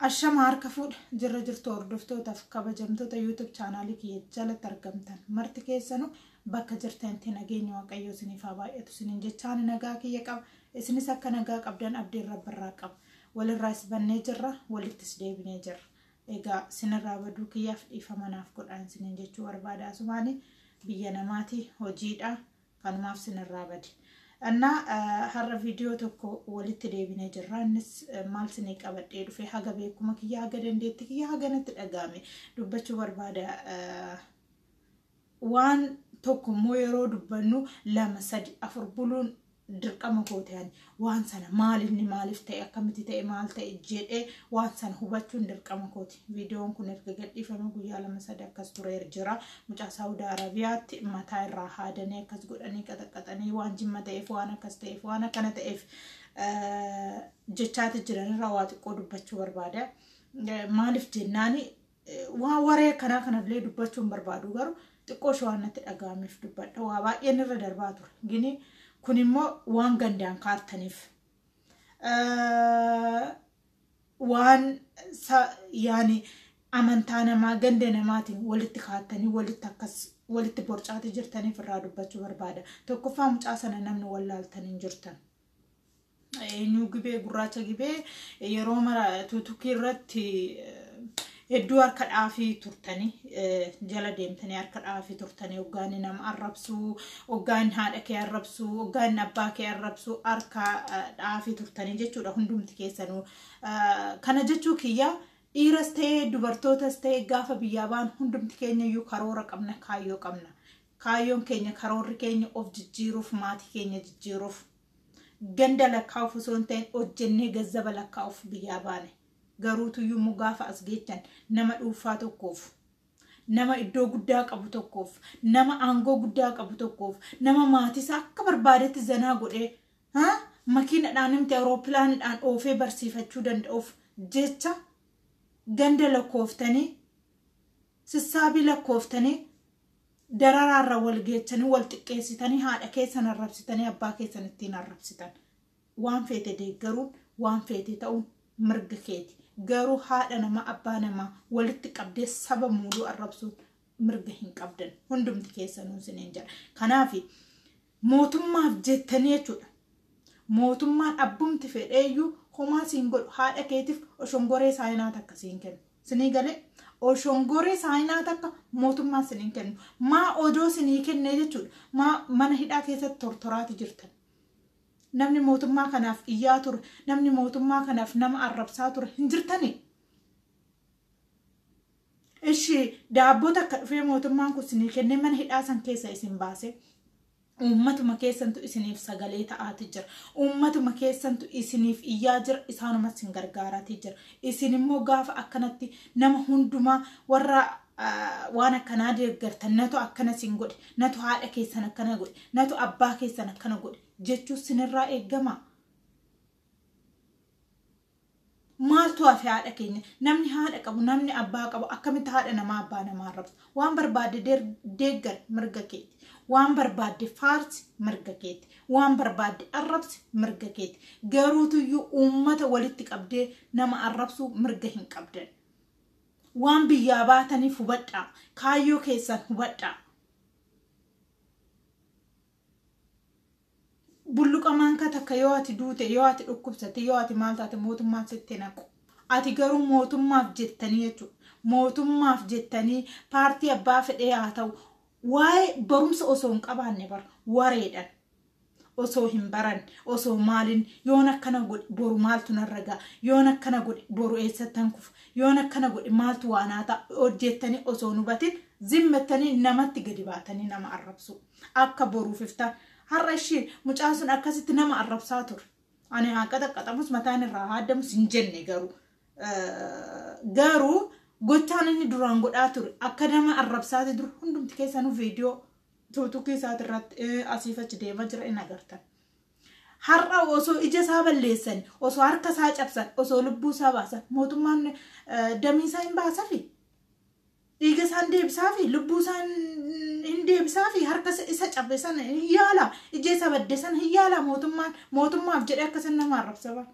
Ashamaar kafuudha jirra jirtu hordoftoota fi kabajamtoota YouTube chaanaalii kiyya jalatti argamtan marti keessanuu bakka jirtanitti nageenya waaqayyoo isiniif haa baay'atu isiniin jechaan nagaa kiyya qaba isinis akka nagaa qabdan abdii rabbarraa qaba walirraas bannee jirra walittis deebinee jirra egaa sinirraa baduu kiyyaaf dhiifamanaaf godhaan isiniin jechuu barbaada asumaanii biyya namaati hojiidha kanumaaf sinirraa badi. Anna har'a video tokko walitti deebinee jirra innis maal sinii qabadhee dhufe haga beekuma kiyya haga dandeetti kiyya haga natti dhagaame dubbachuu barbaada waan tokko immoo yeroo dubbannu 2 3 4 buluun dirqama kootaan waan sana maaliif ta'e akkamitti ta'e maal ta'e jedhee waan sana hubachuun dirqama kooti. Videoon kun erga gadhiifame guyyaa 2 3 akkas tureer jira mucaa Saudi Arabiyaatti mataa irraa haadanii akkas godhanii qaxaqaxanii waan jimma ta'eef waan akkas ta'eef waan akkana ta'eef jechaati jiran irraa waa xiqqoo dubbachuu barbaada. Maaliif jennaani waan waree kanallee dubbachuun barbaadu garuu xiqqoo shawaan natti dhagaameef dubbadha waa baay'een irra darbaa ture gini kun immoo waan gandaan kaartaniif waan yaani amantaa namaa ganda namaatiin walitti kaartanii walitti borcaati jirtaniif irraa dubbachuu barbaada. Tokkoffaa mucaa sana namni wallaaltanii jirtan eenyu gibee gurraacha gibee yeroo mara tuutukii irratti hedduu harka dhaafii turtanii jala deemtanii harka dhaafii turtanii hoggaan nama arrabsuu hoggaan haadha kee arrabsuu hoggaan abbaa kee arrabsuu harka dhaafii turtanii jechuudha hundumti keessanuu kana jechuu kiyya dhiiras ta'ee dubartootas ta'ee gaafa biyyaa baan hundumti keenya iyyuu karoora qabna kaayyoon keenya karoorri keenya of jijjiiruuf maatii keenya jijjiiruuf ganda lakkaa'uuf osoo hin ta'in hojjennee gazzaba lakkaa'uuf biyyaa baane. Garuutu yummuu gaafa as geechan nama dhuunfaa tokkoof nama iddoo guddaa qabu tokkoof nama aangoo guddaa qabu tokkoof nama maatisaa akka barbaadetti zanaa godhee makiinadhaan himte awuroopilaanidhaan oofee barsiifachuu danda'uuf jecha ganda lakkooftanii sissaabii lakkooftanii dararaarra wal geechanii wal xiqqeessitanii haadha keessan arrabsitanii abbaa keessan ittiin arrabsitan waan feete deeggaruun waan feete ta'uun mirga keeti. Garuu haadha nama abbaa nama walitti qabdee saba muuduu arrabsuun mirga hin qabdan hundumti keessanuu isiniin jedha. Kanaaf mootummaaf jettanii jechuudha. Mootummaan abbumti fedheeyyuu homaa siin godhu haadha keetiif oshongoree saayinaat akka siin kennu. Sinii galee oshongoree saayinaat akka mootummaan siniin kennu. Maa odoo sinii kennee jechuudha. Maa mana hidhaa keessatti tortoraati jirtan. Namni mootummaa kanaaf iyyaa ture namni mootummaa kanaaf nama arrabsaa ture hin jirtani. Ishi daabbota akka dhufee mootummaan kun isinii kennee mana hidhaa san keessa isin baase uummatuma keessantu isiniif sagalee ta'aati jira. Uummatuma keessantu isiniif iyyaa jira isaanumas isin gargaaraati jira. Isin immoo gaafa akkanatti nama hundumaa warra waan akkanaa deeggartan natu akkana sin godhe natu haadha keessan akkana godhe natu abbaa keessan akkana godhe jechuu sinirraa eegama. Maaltu hafe haadha keenya namni haadha qabu namni abbaa qabu akkamitti haadha namaa abbaa namaa arrabsa waan barbaadde deeggar mirga keeti waan barbaadde faarsi mirga keeti waan barbaadde arrabsi mirga keeti garuutuyyuu uummata walitti qabdee nama arrabsuu mirga hin qabdan. Waan biyyaa baataniif hubadhaa kaayyoo keessan hubadhaa. Bulluqamaan ka takka yoo ati duute yoo ati dhukkubsate yoo ati maal taate mootummaan sitti naqu. Ati garuu mootummaaf jettanii jechuudha. Mootummaaf jettanii paartii abbaa fedhee haa ta'u waa'ee barumsa osoo hin qabaanne bara wareedhan osoo hin baran osoo maalin yoon akkana godhe boru maaltu narra ga'a yoon akkana godhe boru eessattan kufa yoon akkana godhe maaltu waanaata hojjettanii osoo hubatin zimmettanii namatti gadi baatanii nama arrabsu akka boruuf iftaan. Har'a ishee mucaan sun akkasitti nama arrabsaa ture. Ani haa qaxaqaxamus mataan irraa haaddamus hin jenne garuu gochaan inni duraan godhaa ture akka nama arrabsaati dur hundumti keessanuu viidiyoo tuutukii isaati irratti asiif achi deemaa jira in agartan. Har'a osoo ija isaa balleessan osoo harka isaa cabsan osoo lubbuu isaa baasan mootummaan damii isaa hin baasafi dhiiga isaan deebisaafi lubbuu isaan hin deebisaafi harka isa cabsan yaala ija isa baddeessan yaala mootummaaf jedhee akkasan nama arrabsa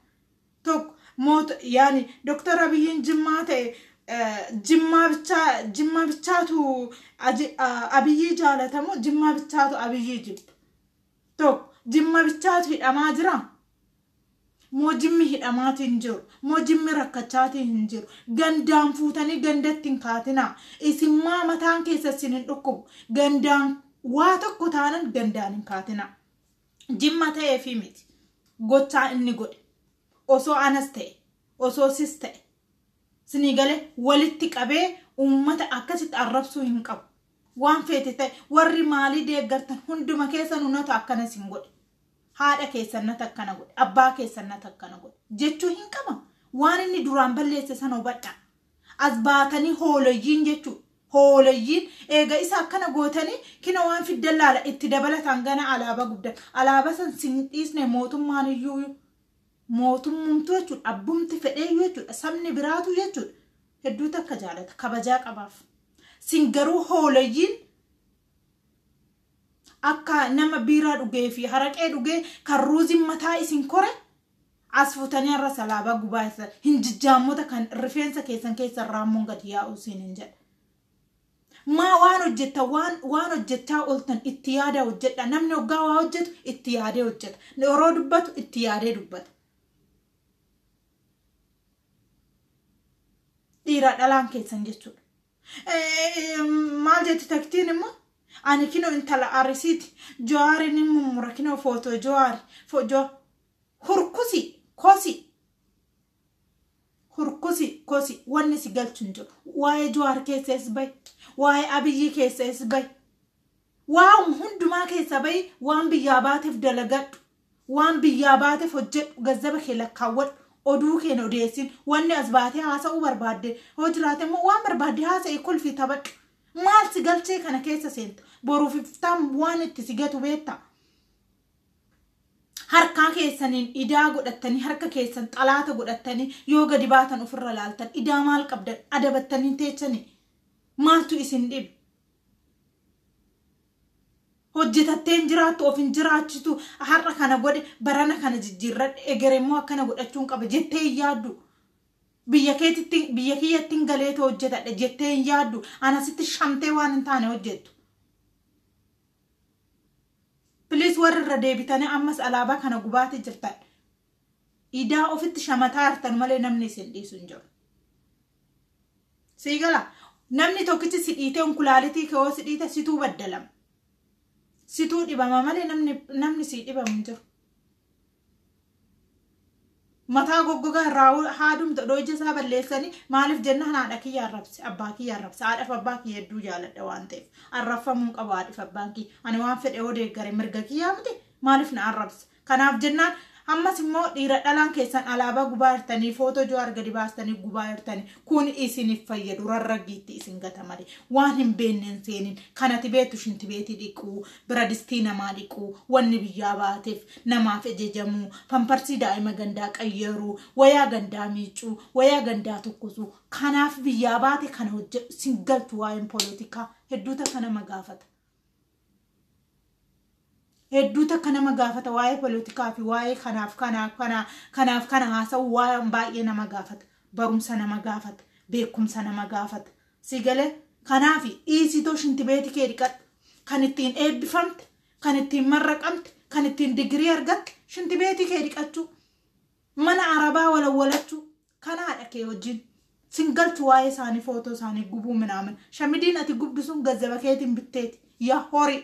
tokko موت يعني دكتور أبيين جماته جمّا بتشاتو أبيي جالتمو جمّا بتشاتو أبيي جب تو جمّا بتشاتو أماجرا مو جمّي أماتي هنجر مو جمّي ركّتشاتي هنجر غندام فوتاني غندتين كاتنا اسمما متان كيسا سنين ركب غندام واتو كتانن غندانين كاتنا جمّا تاي في ميت غوتا إني غود أوسو أنستي أوسو سيستي سنيغالي ولتك أبي أمتا أكاسيت الربسو هنقب وان فيتي ورّي مالي ديگرتن هندو مكيسا نوناتو أكنا سنغود هذا كيسا نتاكنا غود أبا كيسا نتاكنا غود جيتشو هنقبا وان إني دوران بليسي سنو بطا أزباتني هولوين جيتشو هولوين إيغا إسا أكنا غوتاني كنا وان في الدلالة اتدبالة تنغانا علابا قبدا علابا سن سنئيسني موتم ماني يويو موتم ممتو يجو أبومت فئي يجو أسامني براتو يجو هدو تكا جالتا كبجاك أباف سنگرو هولوين أكا نما بيرا دوغي في حركة دوغي كروزي متا إسن كوري عصفوتاني الرسا لابا قبايسا هنججامو تا كان رفينسا كيسا رامون قد ياو سننجل ما وانو جتا وانو جتا قلتن اتيادا وجتا نمني وقاوا وجت اتيادا وجت نورو دبت اتيادا دبت ديرا دلان كيسان جتو مال جت تكتين ما أنا كنو انت لأرسيت جواري نمو مركنو فوتو جواري فو جو هركوسي واني سيقال تنجو واي جوار كيسيس باي واي أبيي كيسيس باي واو هندو ما كيسا باي وان بياباتي فدلقات وان بياباتي فجت وغزبا خلقاوات oduu keen odeessin wanni asbaatee haasa'uu barbaadde hojiraate moo waan barbaadde haasa'e kolfi taphadhu maal si galchee kana keessa seenta boruuf iftaan waan itti si gatu beetta harkaa keessaniin idaa godhattanii harka keessan xalaata godhattanii yoo gadi baatan ofirra laaltan idaa maal qabdan adabattanii teechanii maaltu isin dhibe hojjetatteen jiraattu ofin jiraachitu har'a kana godhe barana kana jijjiirradhe egeremmoo akkana godhachuun qaba jettee yaaddu biyya kiyyattiin galeeto hojjetadhe jettee yaaddu anasitti shamtee waan hin taane hojjettu please warra deebitanii ammas alaabaa kana gubaate jirtan idaa ofitti shamataa hartan malee namni isin dhiisu hin jiru siigala namni tokkichi si dhiitee unkulaalitii kee si dhiite situu baddalama situu dhibama malee namni si dhibamu hin jiru mataa goggogaa raawuu haadumta dhoojja isaa balleessanii maaliif jenna haadha kiyya arrabse abbaa kiyya arrabse haadhaaf abbaa kiyya hedduu jaaladha waan ta'eef arraffamuun qabu haadhaaf abbaan kiyya ani waan fedhe oo deeggare mirga kiyyaa miti maaliif na arrabse kanaaf jennaan ammas immoo dhiira dhalaan keessan alaabaa gubaa hirtanii footoo jowaar gadi baastanii gubaa hirtanii kun isiniif fayyadu rarraggiitti isin gata malee waan hin beenneen seenin kanati beetu shinti beetii dhiquu bira distii namaa dhiquu wanni biyyaa baateef namaaf ejejamuu pamparsii daa'ima gandaa qayyaruu wayaa gandaa miicuu wayaa gandaa tokkosuu kanaaf biyyaa baate kana hojjetu sin galtu waa'een poolitikaa hedduuta kana magaafata hedduuta kana magaafata waa'ee poolitikaa fi waa'ee kanaaf kana haasa'u waa'ee baay'ee nama gaafata barumsa nama gaafata beekumsa nama gaafata sigale kanaaf dhiisitoo shinti beeti kee dhiqadhu kan ittiin eebbifamte kan ittiin marraqamte kan ittiin digirii argatte shinti beeti kee dhiqachuu mana arabaa walawwalachuu kanaadha kee wajjin singalchu waa'ee isaanii footoo isaanii gubuu minaamin shamidiin ati gubbisuun gazzaba keetiin bitteeti yaa horii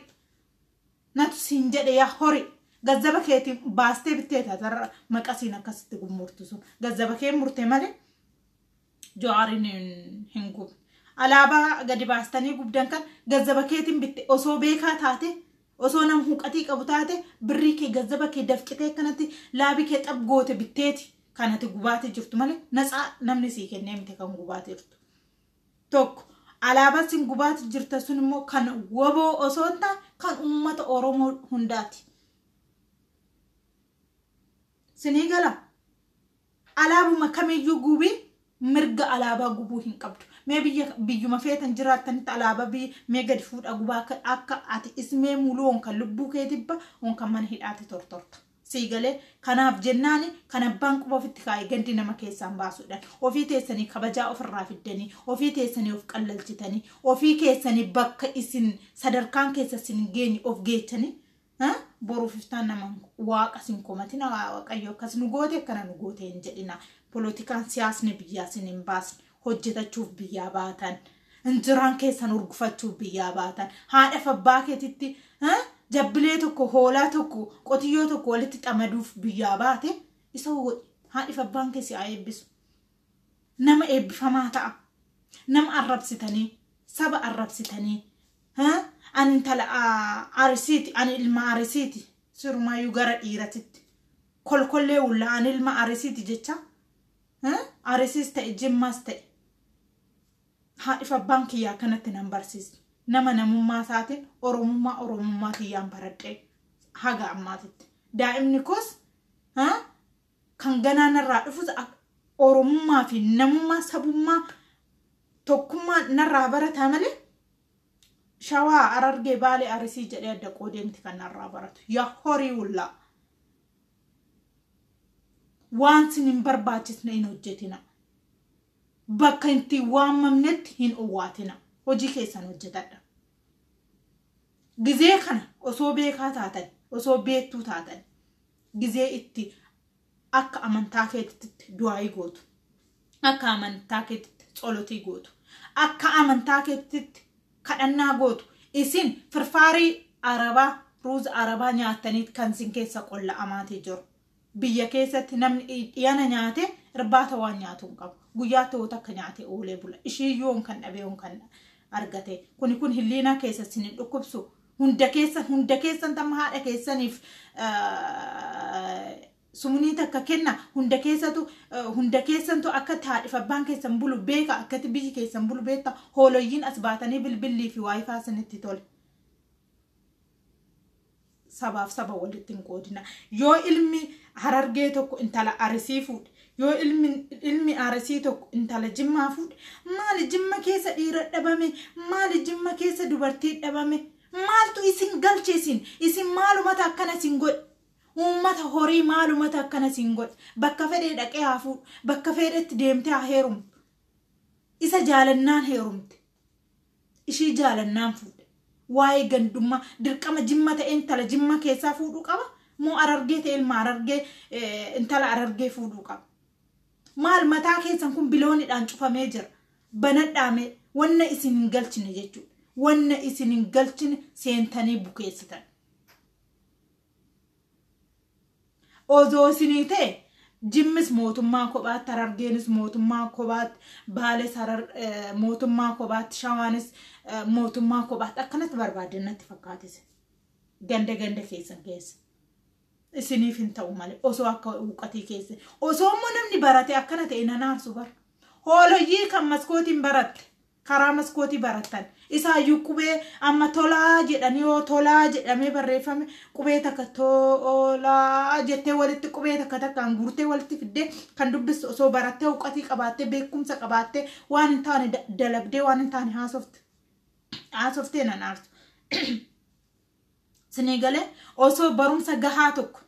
natu sinjede ya hori gazzaba keeti baaste bitteeta tarra maqasiin akkasitti gummurtu sun gazzaba kee murte male jo'aarin hin gub alaabaa gadi baastanii gubdan kan gazzaba keetiin bitte osoo beekaa taate osoo nam huqatii qabu taate birrii kee gazzaba kee dafqitee kanatti laabi kee xab goote bitteeti kanatti gubaate jirtu male natsaa namni sii kennee mite kan gubaate jirtu tokko alaabaa sin gubaate jirta sun immoo kan woboo osoo hin taane kan ummata Oromoo hundaati sinii gala alaabuma kamiyyuu gubii mirga alaabaa gubuu hin qabdu mee biyyuma feetan jiraatanitti alaabaa mee gadi fuudha gubaa akka ati ismee muluu on kan lubbuu kee dibba on kan mana hidhaate tortorta Siigale kanaaf jennaani kan abbaan quba ofitti kaa'e gandi nama keessaan baasuudhaan ofii teessanii kabajaa ofirraa fiddanii ofii teessanii of qallalchitanii ofii keessanii bakka isin sadarkaan keessa isin geenye of geechanii boruuf iftaan nama waaqa sin komatina waaqayyo akkas nu goote akkana nu goote hin jedhina politikaan siyaasni biyyaa sin hin baasne hojjetachuuf biyyaa baatan injiraan keessan urgufachuuf biyyaa baatan haadha abbaa keetitti jabbilee tokko hoolaa tokko qotiyyoo tokko walitti xamaduuf biyyaa baate isa haadha abbaan keessi eebbisu nama eebbifamaa ta'a nama arrabsitanii saba arrabsitanii an intala arisiti an ilma arisiti sirumaayuu gara dhiiratitti kolkollee ulla an ilma arisiti jecha arisis ta'e jimmas ta'e haadha abbaan kiyyaa kanatti nan barsiisne nama namummaa isaatiin oromummaa kiyyaan baradhee haga ammaatitti daa'imni koos kan ganaanarraa dhufus oromummaa fi namummaa sabummaa tokkummaa narraa barataa malee shawaa arargee baalee arisii jedhee adda qoodeemti kan narraa baratu yaa horii ullaa waan sin hin barbaachisne hin hojjetina bakka inti waamamnetti hin uwwaatina hojii keessan hojjetadha gizee kana osoo beekaa taatan osoo beektuu taatan gizee itti akka amantaa keetitti du'aayii gootu akka amantaa keetitti tsolotii gootu akka amantaa keetitti kadhannaa gootu isin firfaarii arabaa ruuza arabaa nyaataniit kan sin keessa qolla amaatee jiru biyya keessatti namni dhiyana nyaate irbaata waan nyaatu hin qabu guyyaa ta'uu takka nyaate oolee bula ishiyyoo kan dhabeeyoon kan argate kun hilliina keessa sin dhukkubsu hunda keessan tamma haadha keessaniif sumunii takka kenna hunda keessantu akka haadha abbaan keessan bulu beeka akkati biyyi keessan bulu beekta hoolooyyiin as baatanii bilbillii fi waayifaa sanitti tole sabaaf saba walitti hin qoodina yoo ilmi harargee tokko intala arisii fuudhe yoo ilmi arisii tokko intala jimmaa fuudhe maali jimma keessa dhiira dhabame maali jimma keessa dubartii dhabame maaltu isin galche isin maalumata akkana isin godhe ummata horii maalumata akkana isin godhe bakka fedhee dhaqee haa fuudhu bakka fedhetti deemtee haa heerumtu isa jaalannaan heerumte ishii jaalannaan fuudhe waa'ee gandummaa dirqama jimma ta'e intala jimma keessaa fuudhuu qaba moo arargee ta'e ilma arargee intala arargee fuudhuu qaba maal mataa keessan kun biloonidhaan cufamee jira banadhaame wanna isin hin galchine jechuudha wanna isin hin galchine seentanii bukeessitan ozoo isinii ta'e jimmis mootummaa kophaatti arargeenis mootummaa kophaatti baales mootummaa kophaatti shawaanis mootummaa kophaatti akkanatti barbaadannatti fakkaatise ganda keessan keessa isiniif hin ta'u malee osoo akka uqatii keessa osoo immoo namni barate akkana ta'e nanaarsu bar hooloyyii kan maskootiin baratte karaa maskootii barattan isaayyuu qubee amma tolaa jedhanii yoo tolaa jedhamee barreeffame qubee takka tolaa jettee walitti qubee takkaan guurtee walitti fiddee kan dubbistu osoo barattee uqatii qabaattee beekumsa qabaattee waan hin taane dalagdee waan hin taane haasoftee nanaarsu Senegalee osoo barumsa gahaa tokko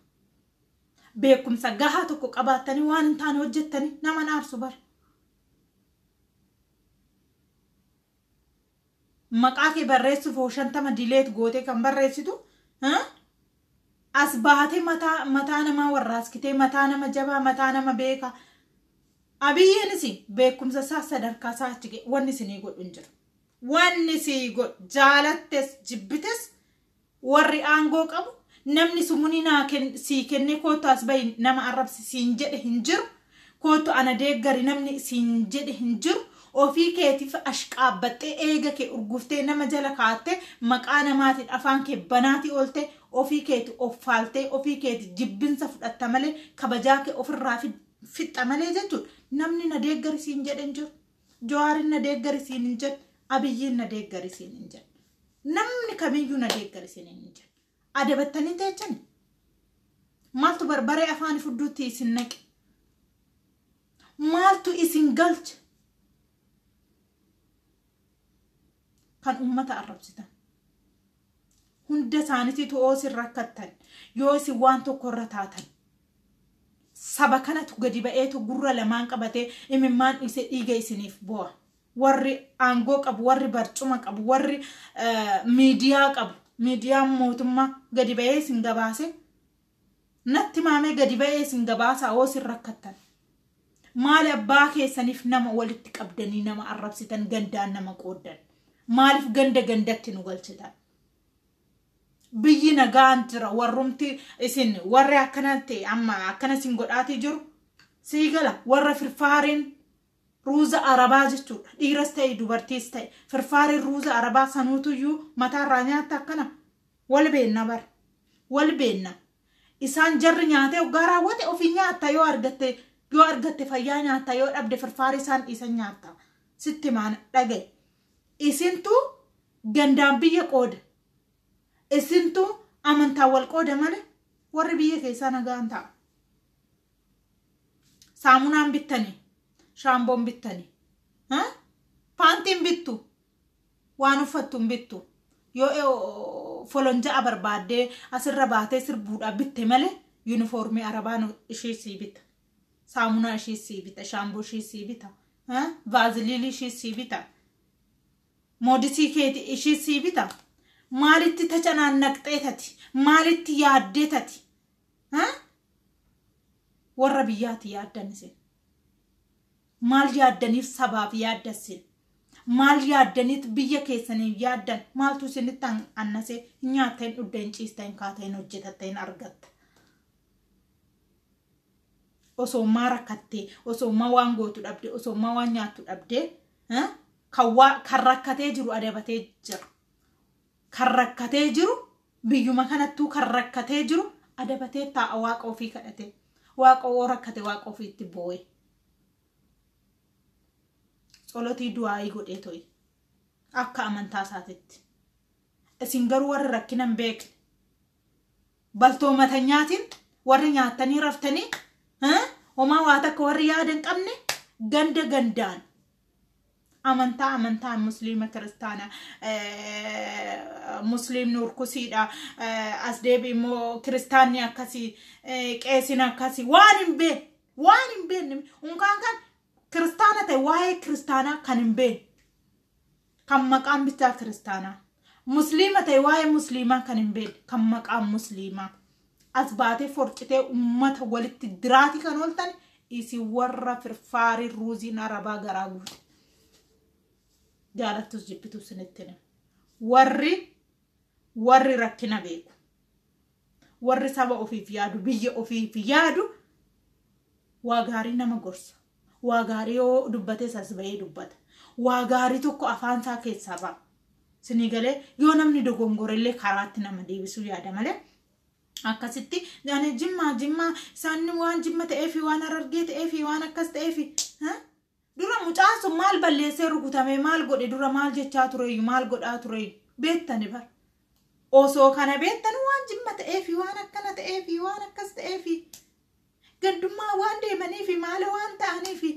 beekumsa gahaa tokko qabaattanii waan hin taane hojjettanii nama naarsu bar maqaa kee barreessuuf 50 dileet gootee kan barreessitu as baatee mataa nama warraaskitee mataa nama jabaa mataa nama beeka abiyyeenis beekumsa isaa sadarkaa isaa achi ga'e wanni isinii godhu hin jiru wanni si godhu jaalattes jibbites warri aangoo qabu namni sumunii naa sii kennee kootu as bahi nama arrabsi siin jedhe hin jiru kootu ana deeggari namni siin jedhe hin jiru ofii keetiif ashqaabbattee eega kee urguftee nama jala kaattee maqaa namaatiin afaan kee banaatii oolte ofii keeti offaaltee ofii keeti jibbinsa fudhatta malee kabajaa kee ofirraa fixxa malee jechuudha namni na deeggari siin jedhe hin jiru Jawaarin na deeggari siin hin jedhe Abiyyiin na deeggari siin hin jedhe namni kamiyyuu na deeggari siin hin jedhe adabattanii teechani maaltu barbaree afaan fudduutti isin naqe maaltu isin galche kan ummata arrabsitan hunda isaaniitu oosin rakkattan yoo isin waan tokko irra taatan saba kanatu gadi ba'eetu gurra lamaan qabatee imimmaan isa dhiiga isiniif bu'a warri aangoo qabu warri barcuma qabu warri miidiyaa qabu miidiyaan mootummaa gadi ba'ee isin gabaase natti maamee gadi ba'ee isin gabaasa oosin rakkattan maal abbaa keessaniif nama walitti qabdanii nama arrabsitan gandaan nama qooddan maaliif gandatti nu galchitan biyyi nagaan jira warrumti isin warri akkanatti amma akkana isin godhaati jiru siigala warra firfaariin ruuza arabaa jechuudha dhiiras ta'e dubartiis ta'e firfaariin ruuza arabaa sanuutuyyuu mataarraa nyaata akkana wal beenna isaan jarri nyaatee oggaa raawwate ofii nyaatta yoo argatte fayyaa nyaatta yoo dhabde firfaarii isaan dhiisan nyaatta sitti maana dhagaye isintu gandaan biyya qooda isintu amantaa wal qooda malee warri biyya keessaa nagaan ta'a saamunaan bittanii shaamboon bittanii paantiin bittu waan uffattuun bittu yoo folonja'a barbaaddee asirra baatee sirbuudhaa bitte malee yuunifoormii arabaan ishee sii bita saamunaa ishee sii bita shaamboo ishee sii bita vaaziliinii ishee sii bita moodisii keeti ishee sii bita maalitti tacanaannaqxeetati maalitti yaaddeetati warra biyyaati yaaddanise maal yaaddaniif sabaaf yaaddasin maal yaaddaniif biyya keessaniif yaaddan maaltu isinitti annase nyaateen dhuddeen ciisteen kaateen hojjetateen argatta osoo rakkattee osoo waan gootu dhabde osoo waan nyaattu dhabde kan rakkatee jiru adabatee jira kan rakkatee jiru biyyuma kanattuu kan rakkatee jiru adabatee taa'a waaqa ofii kadhate waaqa oo rakkate waaqa ofiitti boo'e solotii du'aayii godhee to'i akka amantaa isaatitti isin garuu warri rakkinan beekne baltoomata nyaatiin warri nyaatanii raftanii homaa waa takka warri yaadan qabne gandaan amantaa musliima kiristaana musliim nurkusiidha as deebi immoo kiristaanni akkasii qeesina akkasii waan hin beekne unkaan kan kiristaana ta'e waa'ee kiristaanaa kan hin beekne kan maqaan bitaa kiristaanaa musliima ta'e waa'ee musliimaa kan hin beekne kan maqaan musliimaa as baatee forcitee ummata walitti diraati kan ooltan isi warra firfaarii ruuziin arabaa garaa guute jaalattus jibbitus sinittine warri rakkina beeku warri saba ofiif yaadu biyya ofiif yaadu waa gaarii nama gorsa waa gaarii yoo dubbate sas ba'ee dubbata waa gaarii tokko afaan isaa keessaa ba'a sinii galee yoo namni dogongorellee karaatti nama deebisuu yaada malee akkasitti yaani jimmaa isaanni waan jimma ta'eefi waan arargee ta'eefi waan akkas ta'eefi dura mucaan sun maal balleessee rukutame maal godhe dura maal jechaa tureeyyu maal godhaa tureeyyu beettani bar osoo kana beettan waan jimma ta'eefi waan akkana ta'eefi waan akkas ta'eefi gandummaa waan deemaniifi maala waan ta'aniifi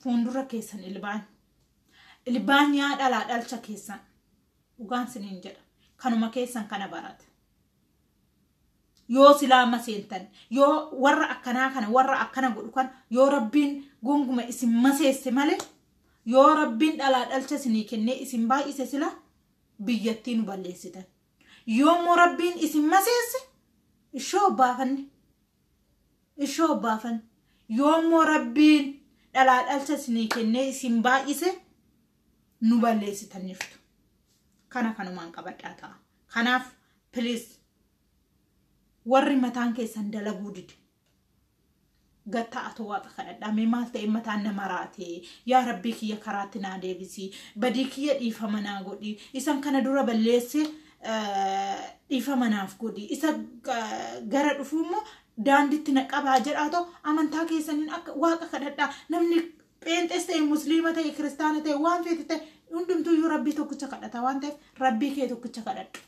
fuundura keessan ilbaan yaa dhalaa dhalcha keessan dhugaan siniin jedha kanuma keessan kana barata yoo silaama seentan yoo warra akkanaa kana warra akkana godhu kan yoo rabbiin gonguma isin maseesse malee yoo rabbiin dhalaa dhalcha isinii kennee isin baay'ise sila biyyattiin balleessitan yoo moo rabbiin isin maseesse ishoo baafan yoo moo rabbiin dhalaa dhalcha isinii kennee isin baay'ise nu balleessitan niftu kanumaan qabadhaa ta'a kanaaf please warri mataan keessan dalaguu dide gatta atoo waaqa kadhadhamee maal ta'e mataan nama raatee yaa rabbii kiyya karaatti naa deebisii badii kiyya dhiifama naa godhi isan kana dura balleesse dhiifama naaf godhi isa gara dhufuummoo daanditti naqabaa jedhaatoo amantaa keessaniin akka waaqa kadhadhaa namni pheenxes ta'e musliima ta'e kiristaana ta'e waan feete ta'e hundumtuyyuu rabbii tokkicha kadhata waan ta'eef rabbii kee tokkicha kadhadhu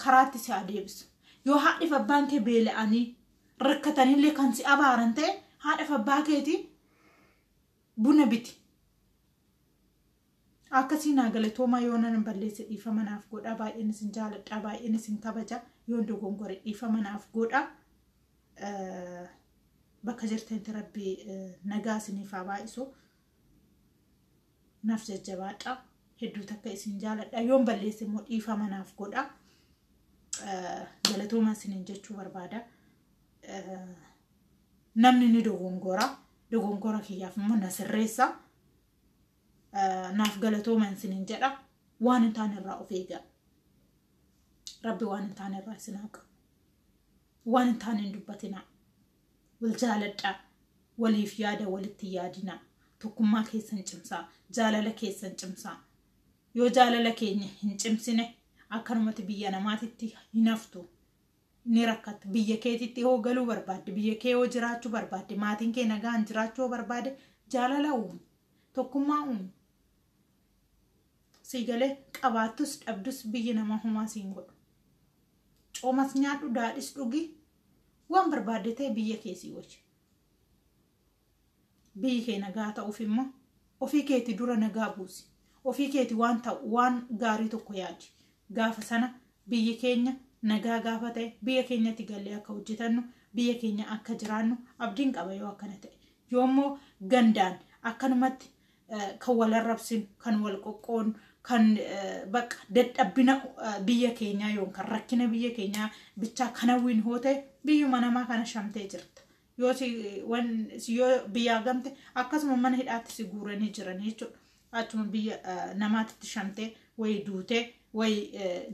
karaatti si adeebisu yoo haadhiif abbaan kee beela'anii rakkatanillee kan si abaaran ta'e haadhiif abbaa keetii buna biti akkasiin galatooma yoonan balleesse dhiifama naaf godha baay'een isin jaaladha baay'een isin kabaja yoon dogongore dhiifama naaf godha bakka jirtanitti rabbi nagaa isiniif haa baay'isu naaf jajjabaadha hedduu takka isin jaaladha yoon balleesse immoo dhiifama naaf godha galatooma isiniin jechuu barbaada namni ni dogongora kiyyaaf immoo na sirreessa naaf galatooma isiniin jedha waan hin taane irraa of eegaa rabbi waan hin taane irraa isin haa qabu waan hin taane hin dubbatinaa wal jaaladhaa waliif yaada walitti yaadinaa tokkummaa keessan cimsaa jaalala keessan cimsaa yoo jaalala keenya hin cimsine akkanumatti biyya namaatitti hin haftu ni rakkata biyya keetitti hoo galuu barbaadde biyya kee hoo jiraachuu barbaadde maatiin kee nagaan jiraachuu barbaadde jaalala uumu tokkummaa uumu sigalee qabaattus dhabdus biyyi namaa humaa siin godhu coomas nyaadhu daadhis dhugi waan barbaadde ta'e biyya keessii wajji biyyi kee nagaa ta'uuf immoo ofii keetii dura nagaa buusi ofii keetii waan ta'u waan gaarii tokko yaadi gaafa sana biyyi keenya nagaa gaafa ta'e biyya keenyatti gallee akka hojjetannu biyya keenya akka jiraannu abdiin qaba yoo akkana ta'e yoommoo gandaan akkanumatti kan wal arrabsin kan wal qoqqoon kan bakka dadhabbina biyya keenyaa yoon kan rakkina biyya keenyaa bichaa kana wiin hoote biyyuma namaa kana shamtee jirta yoo biyyaa gamte akkasuma mana hidhaatti si guuranii jiran jechuudha achuma biyya namaatti shamtee way duutee way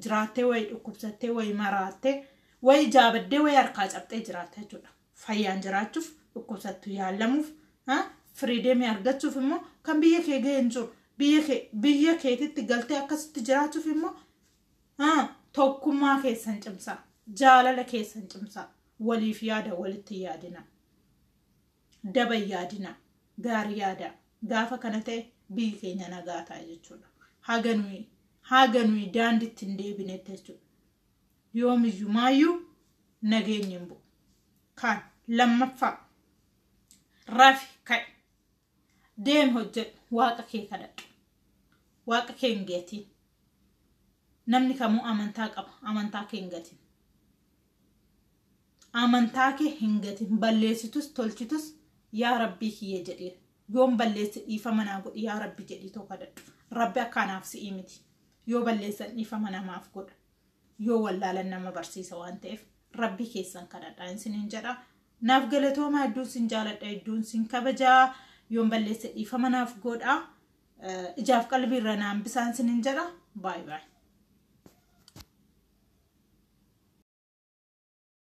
jiraattee way dhukkubsattee way maraattee way jaabadde way harkaa cabxee jiraatta jechuudha fayyaan jiraachuuf dhukkubsattu yaalamuuf firiideemii argachuuf immoo kan biyya kee ga'een jiru biyya keetitti galtee akkasitti jiraachuuf immoo tokkummaa keessan cimsaa jaalala keessan cimsaa waliif yaada walitti yaadina daba yaadina gaarii yaada gaafa kana ta'e biyyi keenya nagaa ta'a jechuudha haganui daanditti hin deebinetti jechuudha yoomiyyuu maayyuu nageenyi hin bu'u kan lammaffaa rafi ka'e deem hojjedhu waaqa kee kadhadhu waaqa kee hin gatiin namni kamuu amantaa qaba amantaa kee hin gatiin amantaa kee hin gatiin balleessitus tolchitus yaa rabbii kiyya jedhee yoon balleessi dhiifama naa godhi yaa rabbi jedhii too kadhadhu rabbi akkaanaaf si'ii miti yoo balleessan dhiifama namaaf godha yoo wallaalan nama barsiisa waan ta'eef rabbi keessan kadhadhaa isiniin jedha naaf galatoomaa hedduun sin jaaladha hedduun sin kabajaa yoon balleessa dhiifama naaf godha ijaaf qalbii irra naan bisaan isiniin jedha baay baay